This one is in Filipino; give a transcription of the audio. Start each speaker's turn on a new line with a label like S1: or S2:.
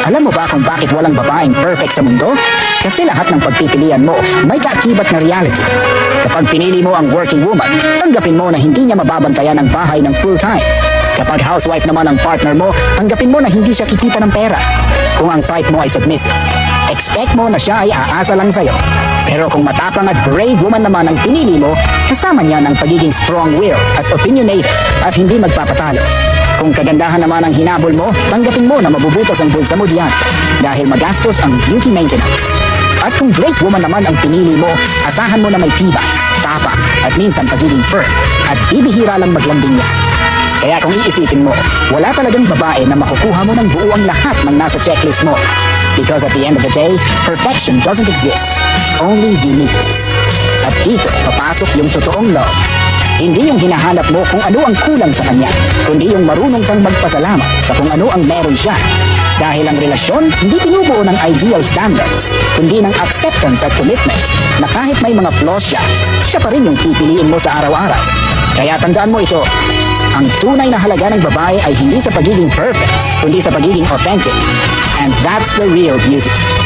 S1: Alam mo ba kung bakit walang babaeng perfect sa mundo? Kasi lahat ng pagpipilian mo may kaakibat na reality. Kapag pinili mo ang working woman, tanggapin mo na hindi niya mababantayan ang bahay ng full time. Kapag housewife naman ang partner mo, tanggapin mo na hindi siya kikita ng pera. Kung ang type mo ay submissive, expect mo na siya ay aasa lang sa'yo. Pero kung matapang at brave woman naman ang pinili mo, kasama niya ng pagiging strong-willed at opinionated at hindi magpapatalo. Kung kagandahan naman ang hinabol mo, tanggapin mo na mabubutas ang bulsa mo diyan dahil magastos ang beauty maintenance. At kung great woman naman ang pinili mo, asahan mo na may tibay, tapang at minsan pagiging firm at bibihira lang maglambing niya. Kaya kung iisipin mo, wala talagang babae na makukuha mo ng buo ang lahat ng nasa checklist mo. Because at the end of the day, perfection doesn't exist. Only uniqueness. At dito, papasok yung totoong love. Hindi yung hinahanap mo kung ano ang kulang sa kanya, kundi yung marunong kang magpasalamat sa kung ano ang meron siya. Dahil ang relasyon, hindi pinubuo ng ideal standards, kundi ng acceptance at commitment na kahit may mga flaws siya, siya pa rin yung pipiliin mo sa araw-araw. Kaya tandaan mo ito, ang tunay na halaga ng babae ay hindi sa pagiging perfect, kundi sa pagiging authentic. And that's the real beauty.